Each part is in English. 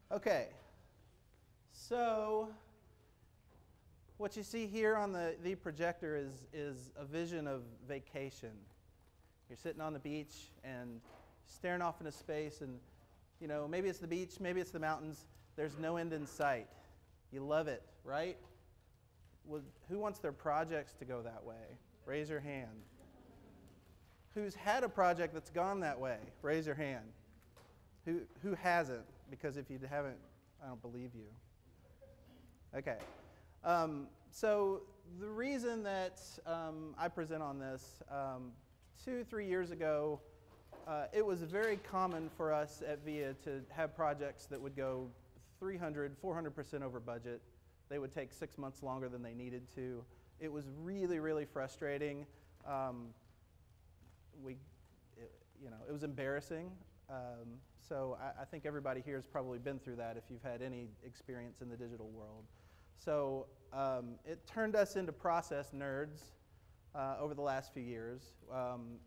Okay, so what you see here on the projector is a vision of vacation. You're sitting on the beach and staring off into space, and you know, maybe it's the beach, maybe it's the mountains. There's no end in sight. You love it, right? Well, who wants their projects to go that way? Raise your hand. Who's had a project that's gone that way? Raise your hand. Who hasn't? Because if you haven't, I don't believe you. Okay. So the reason that I present on this, 2-3 years ago, it was very common for us at VIA to have projects that would go 300, 400% over budget. They would take 6 months longer than they needed to. It was really, really frustrating. It was embarrassing. So I think everybody here has probably been through that if you've had any experience in the digital world. So it turned us into process nerds over the last few years.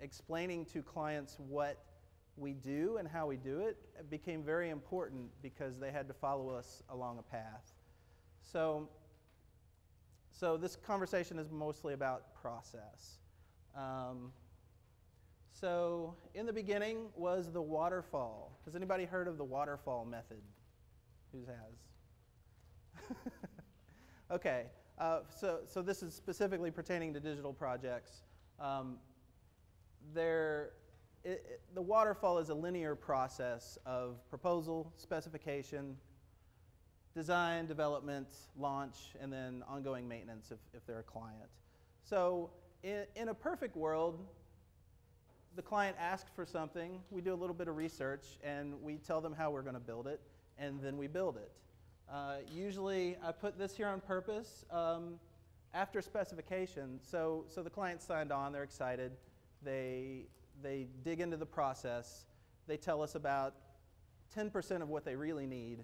Explaining to clients what we do and how we do it became very important because they had to follow us along a path. So this conversation is mostly about process. So in the beginning was the waterfall. Has anybody heard of the waterfall method? Who has? Okay, so this is specifically pertaining to digital projects. The waterfall is a linear process of proposal, specification, design, development, launch, and then ongoing maintenance if they're a client. So in a perfect world, the client asks for something, we do a little bit of research, and we tell them how we're going to build it, and then we build it. Usually, I put this here on purpose, after specification. So the client signed on, they're excited, they dig into the process, they tell us about 10% of what they really need,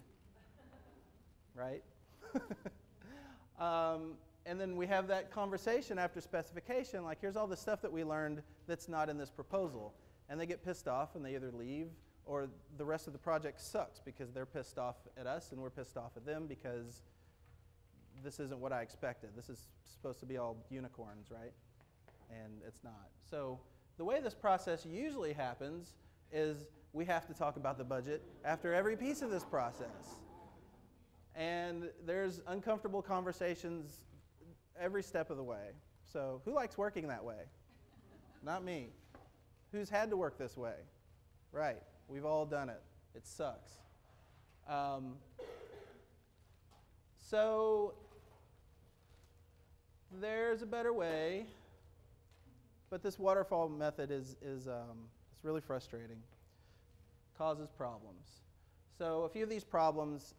right? And then we have that conversation after specification, like here's all the stuff that we learned that's not in this proposal. And they get pissed off and they either leave or the rest of the project sucks because they're pissed off at us and we're pissed off at them because this isn't what I expected. This is supposed to be all unicorns, right? And it's not. So the way this process usually happens is we have to talk about the budget after every piece of this process. And there's uncomfortable conversations every step of the way. So who likes working that way? Not me. Who's had to work this way? Right. We've all done it. It sucks. So there's a better way, but this waterfall method is it's really frustrating. Causes problems. So a few of these problems,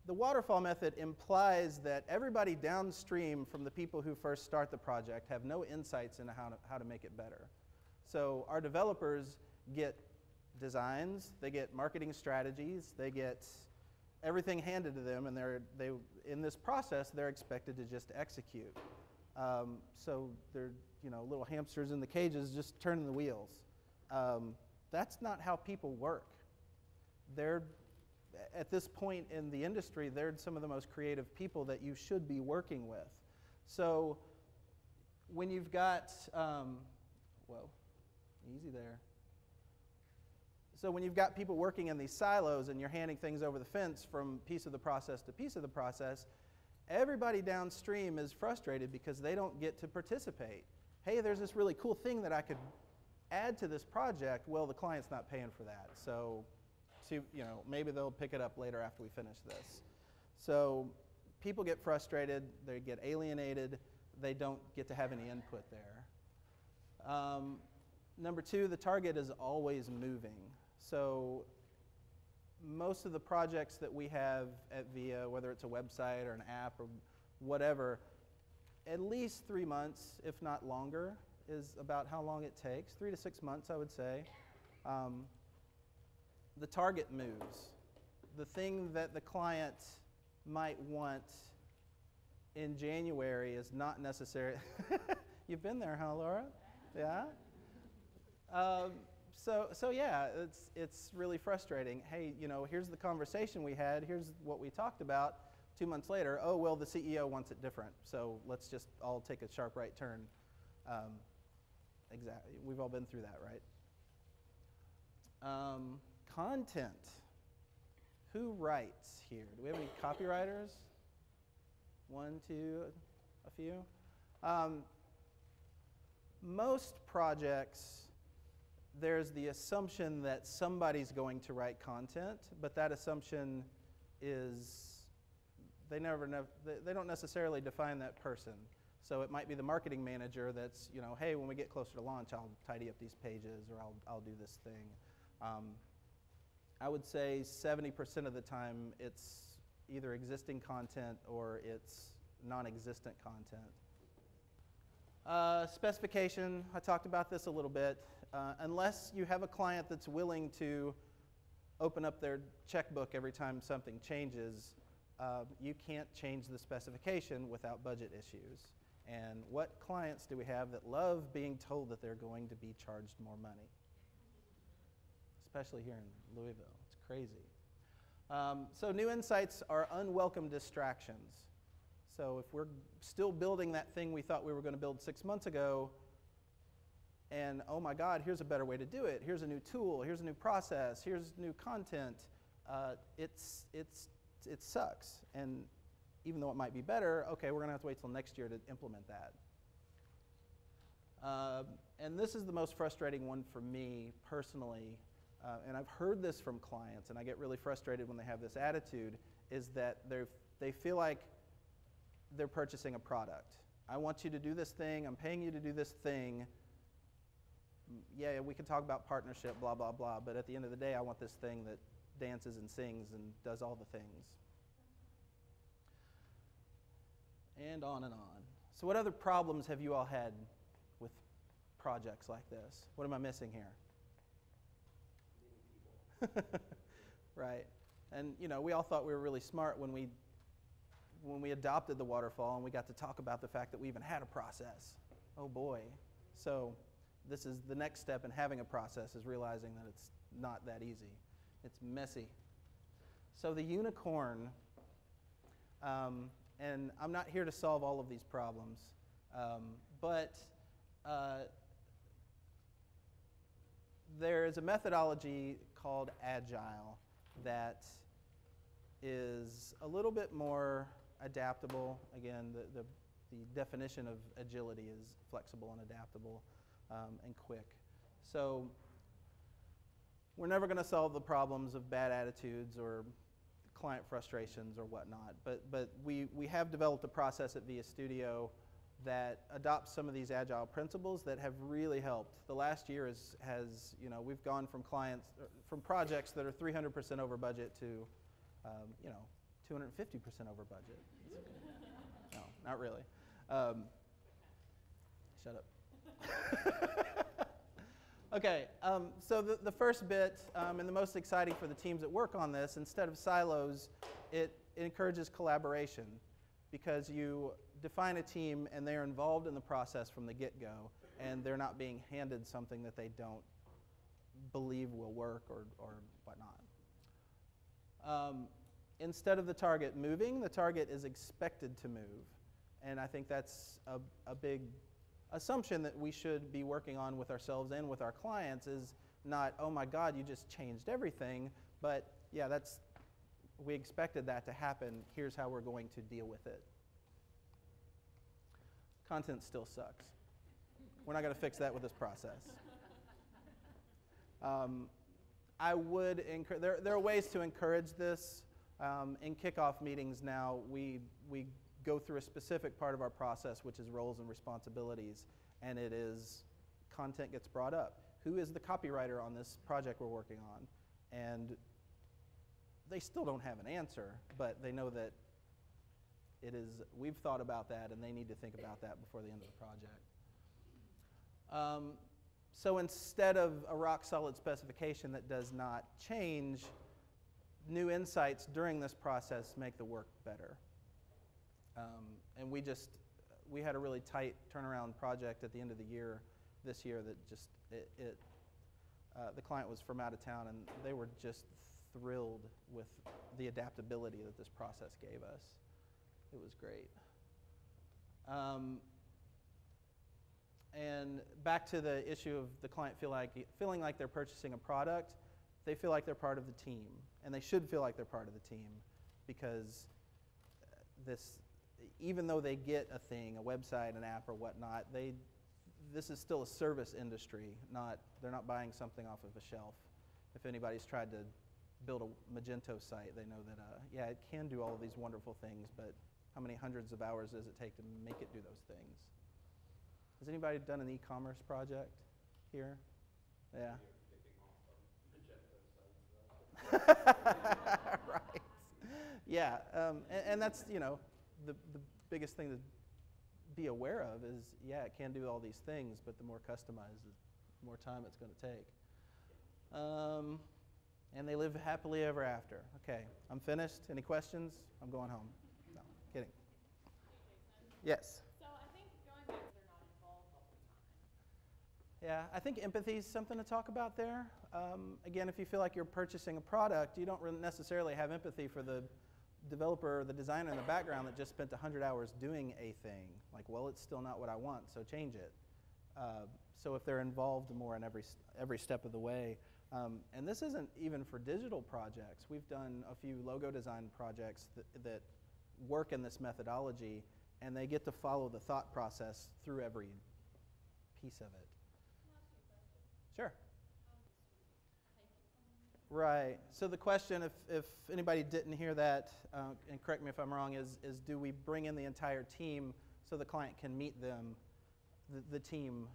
the waterfall method implies that everybody downstream from the people who first start the project have no insights into how to make it better. So our developers get designs, they get marketing strategies, they get everything handed to them, and in this process they're expected to just execute. So they're little hamsters in the cages just turning the wheels. That's not how people work. At this point in the industry, they're some of the most creative people that you should be working with. So when you've got, whoa, easy there. So when you've got people working in these silos and you're handing things over the fence from piece of the process to piece of the process, everybody downstream is frustrated because they don't get to participate. Hey, there's this really cool thing that I could add to this project. Well, the client's not paying for that. So maybe they'll pick it up later after we finish this. So people get frustrated, they get alienated, they don't get to have any input there. Number two, the target is always moving. So most of the projects that we have at VIA, whether it's a website or an app or whatever, at least 3 months, if not longer, is about how long it takes. 3 to 6 months, I would say. The target moves. The thing that the client might want in January is not necessary. You've been there, huh, Laura? Yeah? so yeah, it's really frustrating. Hey, here's the conversation we had. Here's what we talked about. 2 months later, oh, well, the CEO wants it different. So let's just all take a sharp right turn. Exactly. We've all been through that, right? Content. Who writes here? Do we have any copywriters? One, two, a few? Most projects, there's the assumption that somebody's going to write content, but that assumption is, they don't necessarily define that person. So it might be the marketing manager that's, hey, when we get closer to launch, I'll tidy up these pages, or I'll do this thing. I would say 70% of the time it's either existing content or it's non-existent content. Specification, I talked about this a little bit. Unless you have a client that's willing to open up their checkbook every time something changes, you can't change the specification without budget issues. And what clients do we have that love being told that they're going to be charged more money? Especially here in Louisville. It's crazy. So new insights are unwelcome distractions. So if we're still building that thing we thought we were going to build 6 months ago, and oh my God, here's a better way to do it. Here's a new tool. Here's a new process. Here's new content. It sucks. And even though it might be better, okay, we're going to have to wait till next year to implement that. And this is the most frustrating one for me personally. And I've heard this from clients, and I get really frustrated when they have this attitude, is that they feel like they're purchasing a product. I want you to do this thing. I'm paying you to do this thing. Yeah, we can talk about partnership, blah, blah, blah, but at the end of the day, I want this thing that dances and sings and does all the things. And on and on. So what other problems have you all had with projects like this? What am I missing here? Right. And we all thought we were really smart when we adopted the waterfall and we got to talk about the fact that we even had a process. Oh boy. So this is the next step in having a process, is realizing that it's not that easy. It's messy. So the unicorn, and I'm not here to solve all of these problems, but there is a methodology called Agile that is a little bit more adaptable. Again, the definition of agility is flexible and adaptable and quick. So we're never going to solve the problems of bad attitudes or client frustrations or whatnot, but we have developed a process at VIA Studio that adopts some of these agile principles that have really helped. The last year has we've gone from projects that are 300% over budget to 250% over budget. No, not really. Shut up. Okay, so the first bit, and the most exciting for the teams that work on this, instead of silos, it encourages collaboration, because you define a team and they're involved in the process from the get-go, and they're not being handed something that they don't believe will work or whatnot. Instead of the target moving, the target is expected to move. And I think that's a big assumption that we should be working on with ourselves and with our clients, is not, oh my God, you just changed everything, but yeah, we expected that to happen. Here's how we're going to deal with it. Content still sucks. We're not going to fix that with this process. I would encourage, there are ways to encourage this. In kickoff meetings now, we go through a specific part of our process, which is roles and responsibilities, and it is content gets brought up. Who is the copywriter on this project we're working on? And they still don't have an answer, but they know that we've thought about that, and they need to think about that before the end of the project. So instead of a rock-solid specification that does not change, new insights during this process make the work better. And we had a really tight turnaround project at the end of the year, this year, that just, the client was from out of town, and they were just thrilled with the adaptability that this process gave us. It was great. And back to the issue of the client feeling like they're purchasing a product, they feel like they're part of the team, and they should feel like they're part of the team, because even though they get a thing, a website, an app, or whatnot, this is still a service industry. They're not buying something off of a shelf. If anybody's tried to build a Magento site, they know that yeah, it can do all of these wonderful things, but how many hundreds of hours does it take to make it do those things? Has anybody done an e-commerce project here? Yeah. Right. Yeah, and that's, you know, the biggest thing to be aware of is, yeah, it can do all these things, but the more customized, the more time it's going to take. And they live happily ever after. Okay, I'm finished. Any questions? I'm going home. No, kidding. Yes? So I think going back to they're not involved all the time. Yeah, I think empathy is something to talk about there. Again, if you feel like you're purchasing a product, you don't necessarily have empathy for the developer or the designer in the background that just spent 100 hours doing a thing. Like, well, it's still not what I want, so change it. So if they're involved more in every step of the way. And this isn't even for digital projects. We've done a few logo design projects that work in this methodology, and they get to follow the thought process through every piece of it. Sure. Right. So the question, if anybody didn't hear that, and correct me if I'm wrong, is do we bring in the entire team so the client can meet them, the team?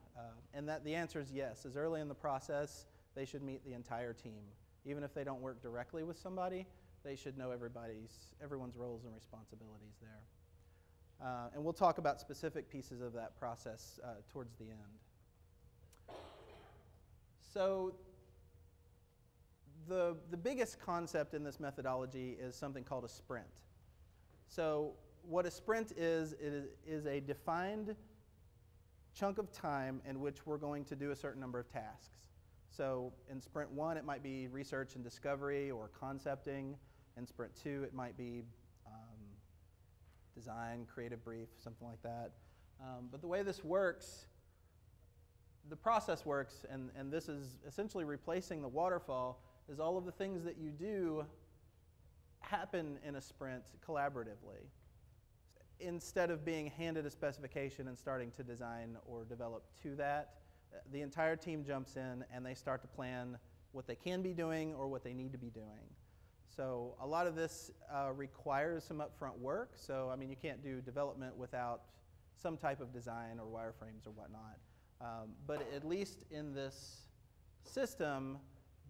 And the answer is yes. As early in the process, they should meet the entire team. Even if they don't work directly with somebody, they should know everyone's roles and responsibilities there. And we'll talk about specific pieces of that process towards the end. So the biggest concept in this methodology is something called a sprint. So what a sprint is a defined chunk of time in which we're going to do a certain number of tasks. So in sprint 1, it might be research and discovery or concepting. In sprint 2, it might be design, creative brief, something like that. But the way this works, the process works, and this is essentially replacing the waterfall, is all of the things that you do happen in a sprint collaboratively. Instead of being handed a specification and starting to design or develop to that, the entire team jumps in and they start to plan what they can be doing or what they need to be doing. So a lot of this requires some upfront work. So I mean, you can't do development without some type of design or wireframes or whatnot. But at least in this system,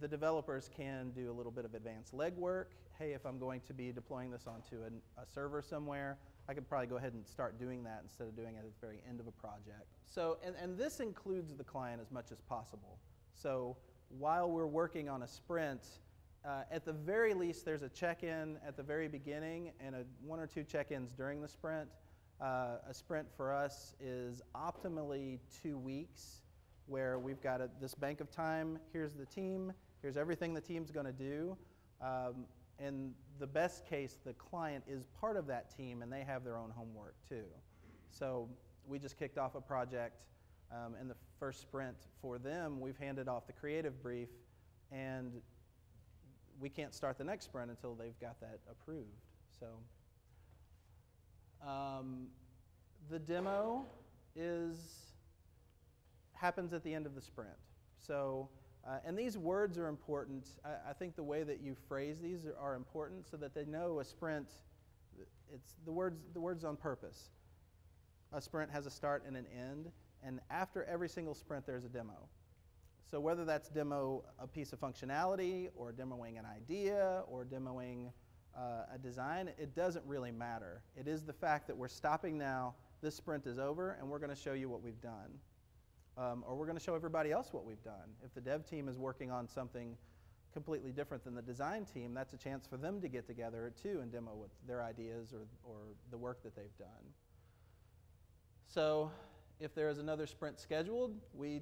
the developers can do a little bit of advanced legwork. Hey, if I'm going to be deploying this onto a server somewhere, I could probably go ahead and start doing that instead of doing it at the very end of a project. So, and this includes the client as much as possible. So while we're working on a sprint, at the very least, there's a check-in at the very beginning and one or two check-ins during the sprint. A sprint for us is optimally 2 weeks, where we've got this bank of time. Here's the team. Here's everything the team's going to do. In the best case, the client is part of that team, and they have their own homework too. So we just kicked off a project. In the first sprint for them, we've handed off the creative brief, and we can't start the next sprint until they've got that approved. So the demo happens at the end of the sprint. So, and these words are important. I think the way that you phrase these are important so that they know a sprint, it's the words on purpose. A sprint has a start and an end, and after every single sprint there's a demo. So whether that's demo a piece of functionality or demoing an idea or demoing a design, it doesn't really matter. It is the fact that we're stopping now, this sprint is over, and we're going to show you what we've done. Or we're going to show everybody else what we've done. If the dev team is working on something completely different than the design team, that's a chance for them to get together too and demo with their ideas or the work that they've done. So if there is another sprint scheduled, we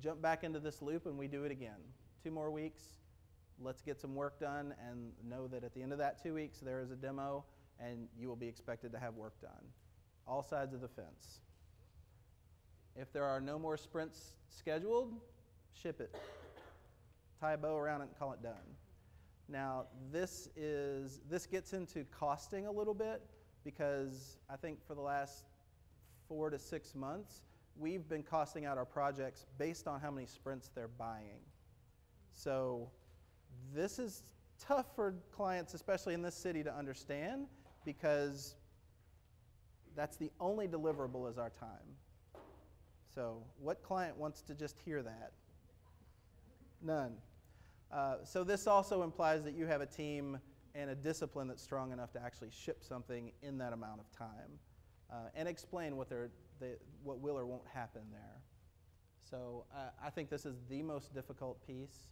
jump back into this loop and we do it again. 2 more weeks, let's get some work done, and know that at the end of that 2 weeks there is a demo and you will be expected to have work done. All sides of the fence. If there are no more sprints scheduled, ship it. Tie a bow around it and call it done. Now, this gets into costing a little bit, because I think for the last 4 to 6 months, we've been costing out our projects based on how many sprints they're buying. So this is tough for clients, especially in this city, to understand, because that's the only deliverable is our time. So what client wants to just hear that? None. So this also implies that you have a team and a discipline that's strong enough to actually ship something in that amount of time, and explain what will or won't happen there. So I think this is the most difficult piece,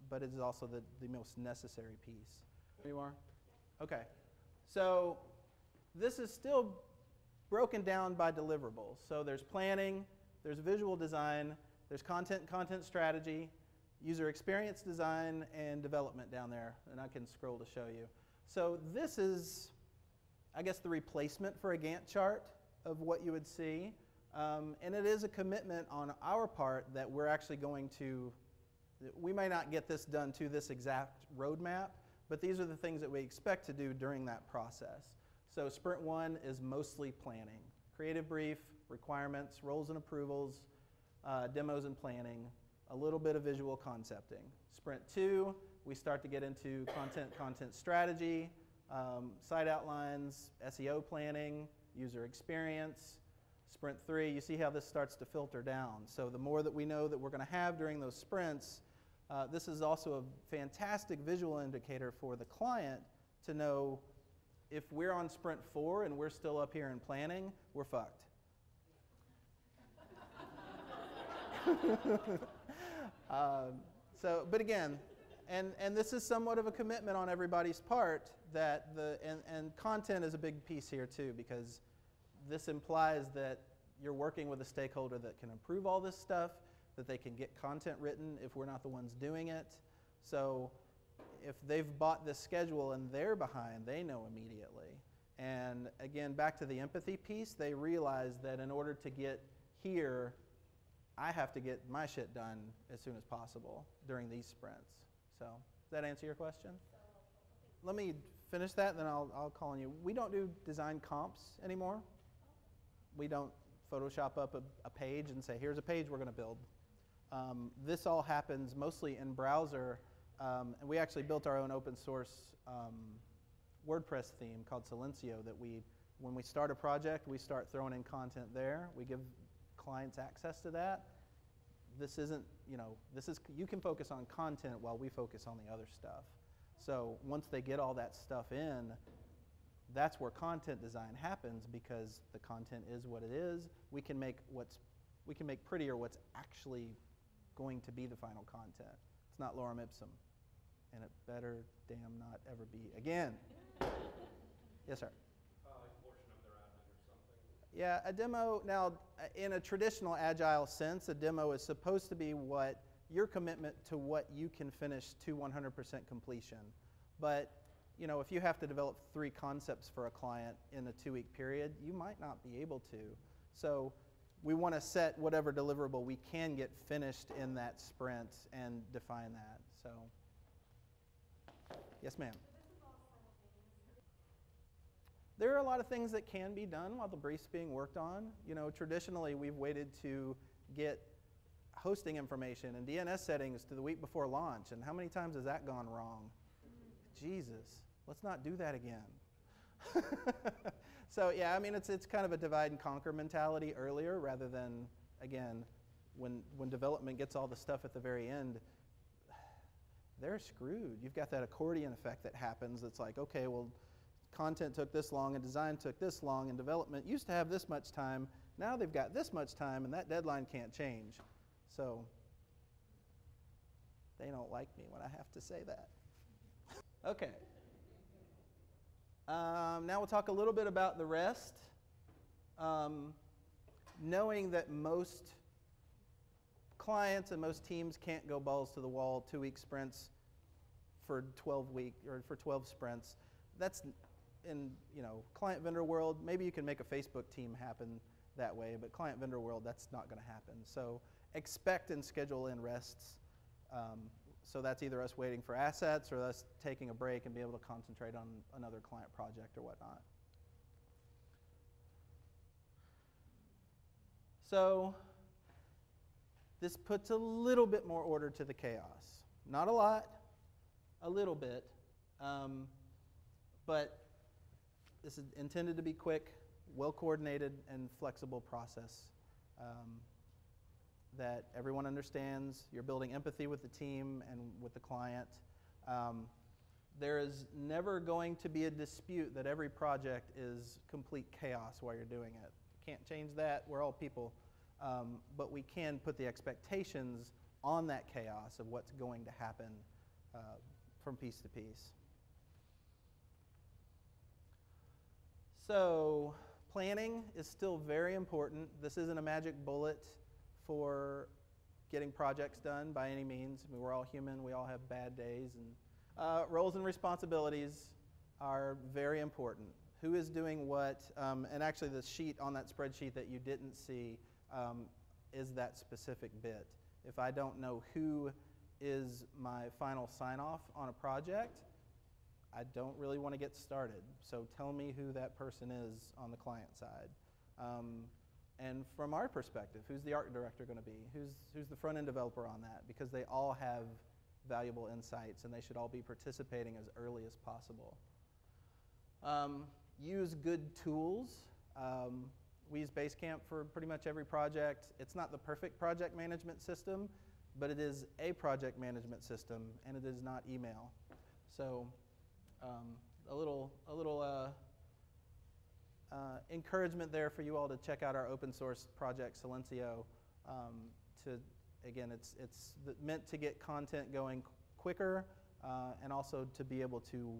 but it is also the most necessary piece. You are? Okay. So this is still broken down by deliverables. So there's planning, there's visual design, there's content strategy, user experience design, and development down there. And I can scroll to show you. So this is, I guess, the replacement for a Gantt chart of what you would see. And it is a commitment on our part that we're actually going to, we may not get this done to this exact roadmap, but these are the things that we expect to do during that process. So sprint 1 is mostly planning. Creative brief, requirements, roles and approvals, demos and planning, a little bit of visual concepting. Sprint 2, we start to get into content strategy, site outlines, SEO planning, user experience. Sprint 3, you see how this starts to filter down. So the more that we know that we're going to have during those sprints, this is also a fantastic visual indicator for the client to know if we're on sprint 4 and we're still up here in planning, we're fucked. But again, and this is somewhat of a commitment on everybody's part, that and content is a big piece here too, because this implies that you're working with a stakeholder that can improve all this stuff, that they can get content written if we're not the ones doing it. So if they've bought this schedule and they're behind, they know immediately. And again, back to the empathy piece, they realize that in order to get here, I have to get my shit done as soon as possible during these sprints. So does that answer your question? Let me finish that, then I'll call on you. We don't do design comps anymore. We don't Photoshop up a page and say, here's a page we're going to build. This all happens mostly in browser, and we actually built our own open source WordPress theme called Silencio that when we start a project, we start throwing in content there. We give clients access to that. This isn't, you can focus on content while we focus on the other stuff. So once they get all that stuff in, that's where content design happens, because the content is what it is. We can make prettier what's actually going to be the final content. It's not lorem ipsum, and it better damn not ever be again. Yes, sir. Portion of their admin or something. Yeah, a demo, now in a traditional Agile sense, a demo is supposed to be what your commitment to what you can finish to 100% completion. But if you have to develop 3 concepts for a client in a 2-week period, you might not be able to. So we want to set whatever deliverable we can get finished in that sprint and define that. So, yes, ma'am. There are a lot of things that can be done while the brief's being worked on. Traditionally, we've waited to get hosting information and DNS settings to the week before launch. And how many times has that gone wrong? Jesus, let's not do that again. So yeah, I mean, it's kind of a divide and conquer mentality earlier, rather than, again, when development gets all the stuff at the very end, they're screwed. You've got that accordion effect that happens. It's like, okay, well, content took this long and design took this long and development used to have this much time. Now they've got this much time and that deadline can't change. So they don't like me when I have to say that. Okay. Now we'll talk a little bit about the rest. Knowing that most clients and most teams can't go balls to the wall 2-week sprints for 12 sprints. That's in client vendor world. Maybe you can make a Facebook team happen that way, but client vendor world, that's not going to happen. So expect and schedule in rests. So that's either us waiting for assets or us taking a break and be able to concentrate on another client project or whatnot. So this puts a little bit more order to the chaos. Not a lot, a little bit, but this is intended to be quick, well-coordinated, and flexible process that everyone understands. You're building empathy with the team and with the client. There is never going to be a dispute that every project is complete chaos while you're doing it. Can't change that. We're all people. But we can put the expectations on that chaos of what's going to happen from piece to piece. So planning is still very important. This isn't a magic bullet for getting projects done by any means. I mean, we're all human. We all have bad days. And roles and responsibilities are very important. Who is doing what? And actually the sheet on that spreadsheet that you didn't see is that specific bit. If I don't know who is my final sign-off on a project, I don't really want to get started. So tell me who that person is on the client side. And from our perspective, who's the art director going to be? Who's the front-end developer on that? Because they all have valuable insights, and they should all be participating as early as possible. Use good tools. We use Basecamp for pretty much every project. It's not the perfect project management system, but it is a project management system, and it is not email. So a little encouragement there for you all to check out our open source project, Silencio. Again, it's meant to get content going quicker and also to be able to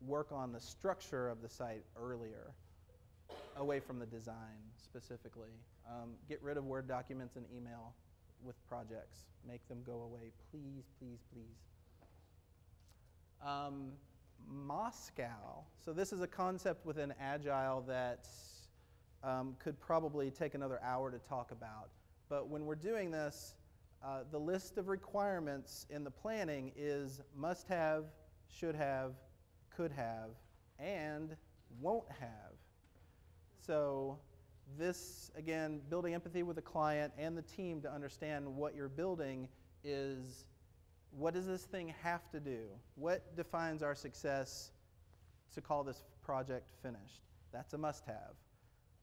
work on the structure of the site earlier, away from the design specifically. Get rid of Word documents and email with projects. Make them go away, please, please, please. Moscow. So this is a concept within Agile that could probably take another hour to talk about. But when we're doing this, the list of requirements in the planning is must have, should have, could have, and won't have. So this, again, building empathy with the client and the team to understand what you're building is, what does this thing have to do? What defines our success to call this project finished? That's a must-have.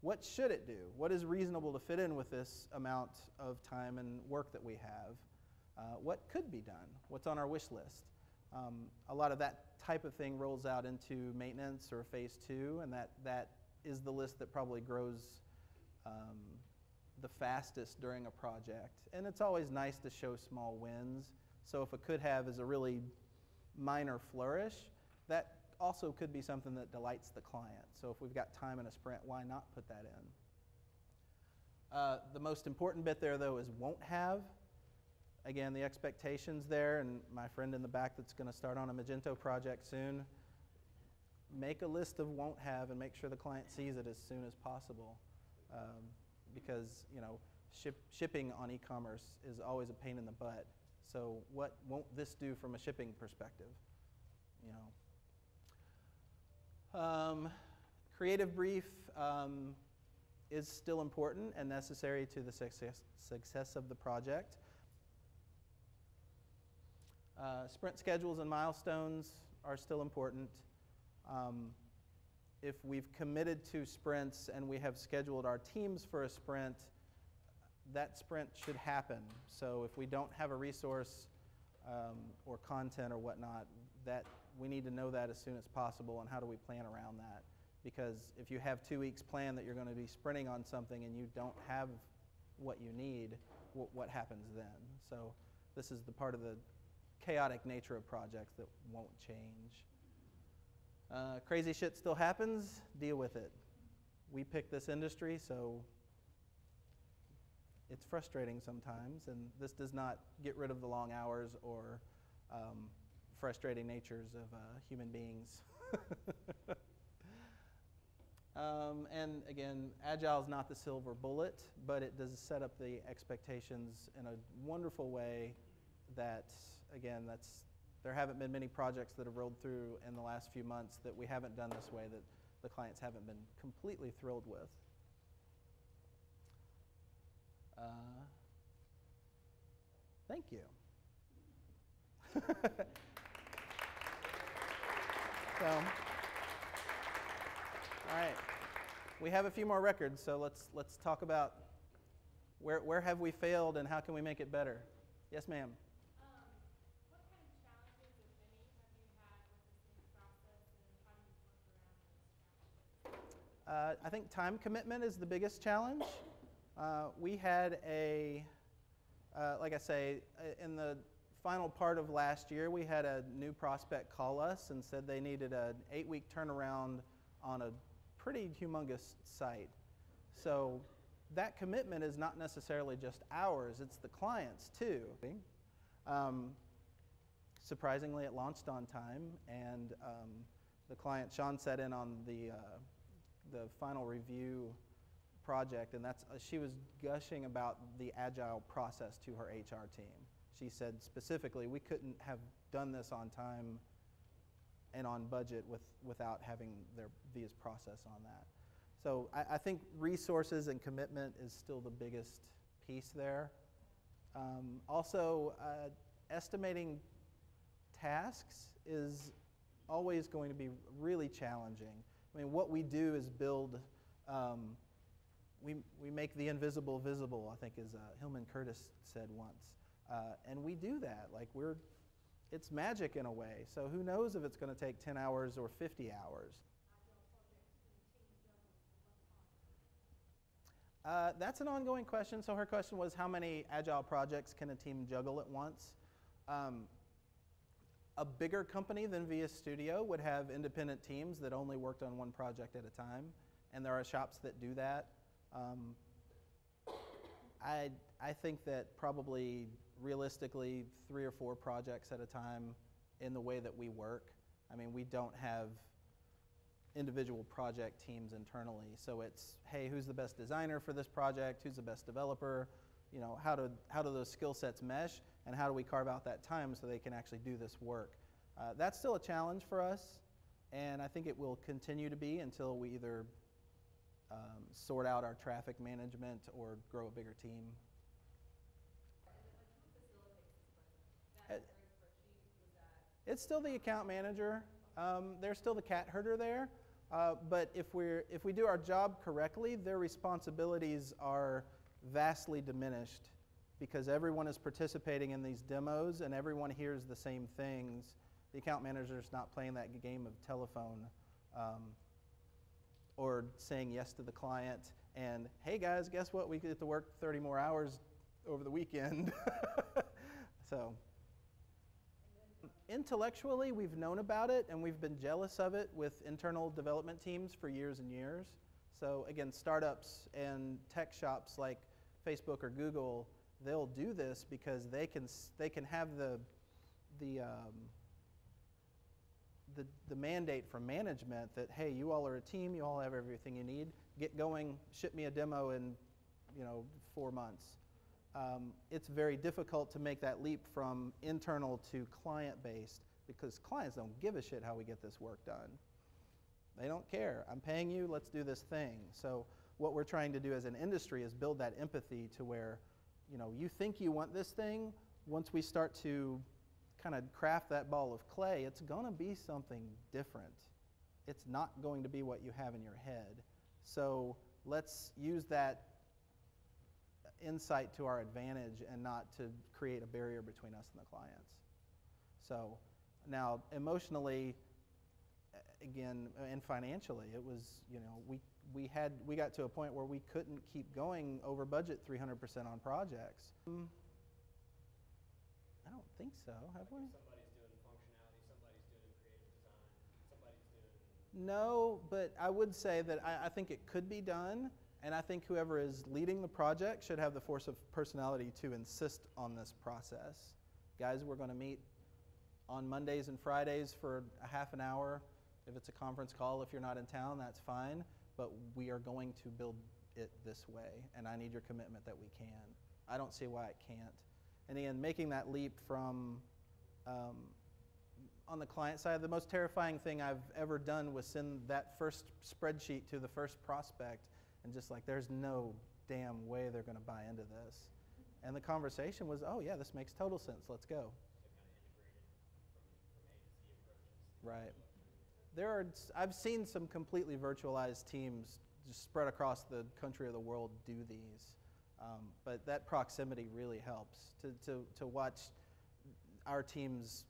What should it do? What is reasonable to fit in with this amount of time and work that we have? What could be done? What's on our wish list? A lot of that type of thing rolls out into maintenance or phase 2, and that is the list that probably grows the fastest during a project. And it's always nice to show small wins. So if a could have is a really minor flourish, that also could be something that delights the client. So if we've got time in a sprint, why not put that in? The most important bit there, though, is won't have. Again, the expectations there, and my friend in the back that's going to start on a Magento project soon, make a list of won't have and make sure the client sees it as soon as possible. Because shipping on e-commerce is always a pain in the butt. So what won't this do from a shipping perspective? Creative brief is still important and necessary to the success of the project. Sprint schedules and milestones are still important. If we've committed to sprints and we have scheduled our teams for a sprint, that sprint should happen. So if we don't have a resource or content or whatnot, that we need to know that as soon as possible, and how do we plan around that? Because if you have 2 weeks planned that you're going to be sprinting on something and you don't have what you need, what happens then? So this is the part of the chaotic nature of projects that won't change. Crazy shit still happens, deal with it. We picked this industry, so it's frustrating sometimes, and this does not get rid of the long hours or frustrating natures of human beings. And again, Agile is not the silver bullet, but it does set up the expectations in a wonderful way that, again, there haven't been many projects that have rolled through in the last few months that we haven't done this way that the clients haven't been completely thrilled with. Thank you. So, all right, we have a few more records, so let's talk about where have we failed and how can we make it better. Yes, ma'am. What kind of challenges, if any, have you had with this new process, and how do you work around those challenges? I think time commitment is the biggest challenge. We had like I say, in the final part of last year, we had a new prospect call us and said they needed an 8-week turnaround on a pretty humongous site. So that commitment is not necessarily just ours, it's the client's too. Surprisingly, it launched on time, and the client, Sean, sat in on the final review project, and she was gushing about the Agile process to her HR team. She said specifically, we couldn't have done this on time and on budget without having Via's process on that. So I think resources and commitment is still the biggest piece there. Also, estimating tasks is always going to be really challenging. I mean, what we do is build, we make the invisible visible, I think as Hillman Curtis said once. And we do that, like it's magic in a way. So who knows if it's going to take 10 hours or 50 hours. That's an ongoing question. So her question was, how many Agile projects can a team juggle at once? A bigger company than VS Studio would have independent teams that only worked on one project at a time, and there are shops that do that. I think that probably realistically 3 or 4 projects at a time in the way that we work. I mean, we don't have individual project teams internally, so it's, hey, who's the best designer for this project? Who's the best developer? You know, how do those skill sets mesh, and how do we carve out that time so they can actually do this work? That's still a challenge for us, and I think it will continue to be until we either sort out our traffic management or grow a bigger team. It's still the account manager. They're still the cat herder there. But if we do our job correctly, their responsibilities are vastly diminished because everyone is participating in these demos and everyone hears the same things. The account manager is not playing that game of telephone or saying yes to the client and, hey guys, guess what? We get to work 30 more hours over the weekend. So intellectually, we've known about it and we've been jealous of it with internal development teams for years and years. So again, startups and tech shops like Facebook or Google, they'll do this because they can have the mandate from management that, hey, you all are a team, you all have everything you need, get going, ship me a demo in 4 months. It's very difficult to make that leap from internal to client-based because clients don't give a shit how we get this work done. They don't care. I'm paying you, let's do this thing. So what we're trying to do as an industry is build that empathy to where, you think you want this thing, once we start to kind of craft that ball of clay, it's going to be something different. It's not going to be what you have in your head. So let's use that insight to our advantage and not to create a barrier between us and the clients. So now emotionally, again, and financially, it was, we got to a point where we couldn't keep going over budget 300% on projects. I don't think so, have we? Somebody's doing functionality, somebody's doing creative design, somebody's doing... No, but I would say that I think it could be done, And I think whoever is leading the project should have the force of personality to insist on this process. Guys, we're going to meet on Mondays and Fridays for a half an hour. If it's a conference call, if you're not in town, that's fine. But we are going to build it this way, and I need your commitment that we can. I don't see why it can't. And again, making that leap from on the client side, the most terrifying thing I've ever done was send that first spreadsheet to the first prospect and just like, there's no damn way they're going to buy into this. And the conversation was, oh yeah, this makes total sense, let's go. Right. I've seen some completely virtualized teams just spread across the country or the world do these. But that proximity really helps to watch our teams,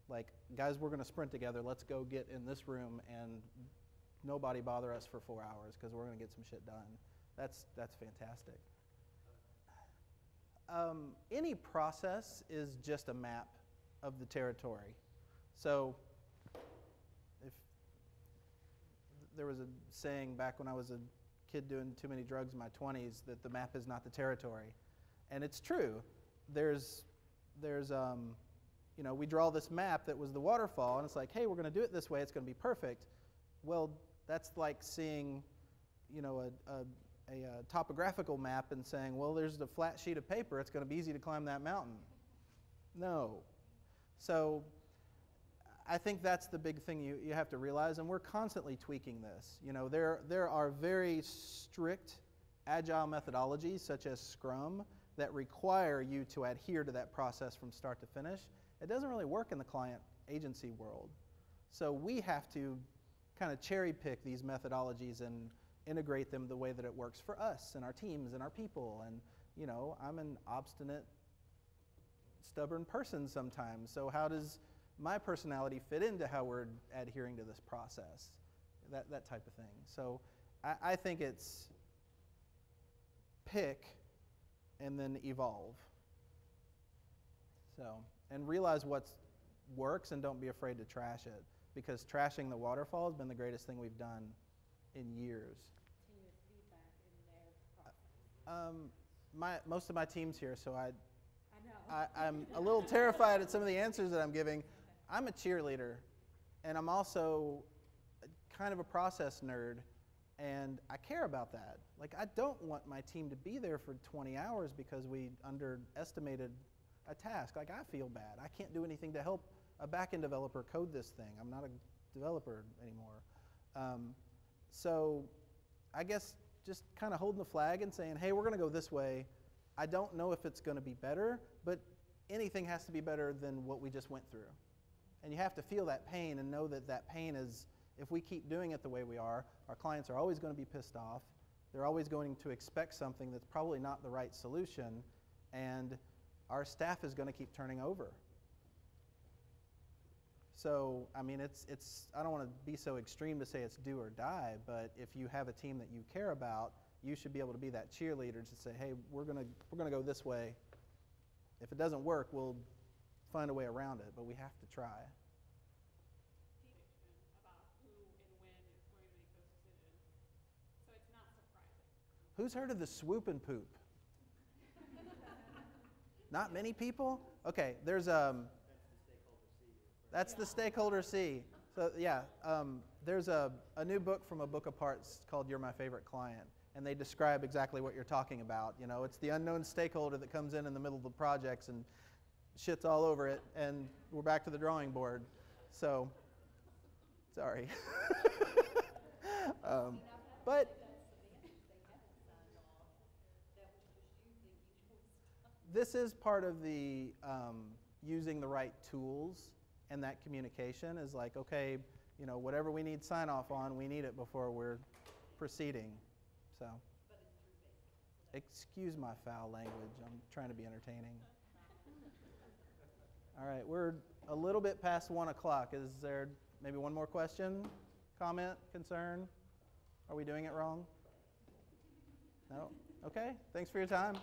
like, guys, we're going to sprint together. Let's go get in this room and nobody bother us for 4 hours because we're going to get some shit done. That's fantastic. Any process is just a map of the territory. So if there was a saying back when I was a kid doing too many drugs in my 20s that the map is not the territory. And it's true. You know, we draw this map that was the waterfall, and it's like, hey, we're going to do it this way. It's going to be perfect. Well, that's like seeing, you know, a topographical map and saying, well, there's a flat sheet of paper. It's going to be easy to climb that mountain. No. So I think that's the big thing you have to realize, and we're constantly tweaking this. You know, there are very strict Agile methodologies, such as Scrum, that require you to adhere to that process from start to finish. It doesn't really work in the client agency world. So we have to kind of cherry pick these methodologies and integrate them the way that it works for us and our teams and our people. And, you know, I'm an obstinate, stubborn person sometimes. So how does my personality fit into how we're adhering to this process? That type of thing. So I think it's pick and then evolve. So, and realize what works and don't be afraid to trash it, because trashing the waterfall has been the greatest thing we've done in years. Continuous feedback in their process. Most of my team's here, so I know. I'm a little terrified at some of the answers that I'm giving. I'm a cheerleader, and I'm also kind of a process nerd, and I care about that. Like, I don't want my team to be there for 20 hours because we underestimated a task. Like, I feel bad. I can't do anything to help a back-end developer code this thing. I'm not a developer anymore. So I guess just kind of holding the flag and saying, hey, we're going to go this way. I don't know if it's going to be better, but anything has to be better than what we just went through. And you have to feel that pain and know that that pain is, if we keep doing it the way we are, our clients are always going to be pissed off. They're always going to expect something that's probably not the right solution, and our staff is going to keep turning over. So, I mean, I don't want to be so extreme to say it's do or die, but if you have a team that you care about, you should be able to be that cheerleader to say, hey, we're going to go this way. If it doesn't work, we'll find a way around it, but we have to try. About who and when is going to make those decisions. So it's not surprising. Who's heard of the swoop and poop? Not many people? Okay, there's that's the stakeholder C. So yeah, there's a new book from A Book of Parts called You're My Favorite Client, and they describe exactly what you're talking about. You know, it's the unknown stakeholder that comes in the middle of the projects and shits all over it, and we're back to the drawing board. So, sorry. But this is part of the using the right tools, and that communication is like, okay, you know, whatever we need sign off on, we need it before we're proceeding. So, excuse my foul language. I'm trying to be entertaining. All right, we're a little bit past 1 o'clock. Is there maybe one more question, comment, concern? Are we doing it wrong? No? Okay, thanks for your time.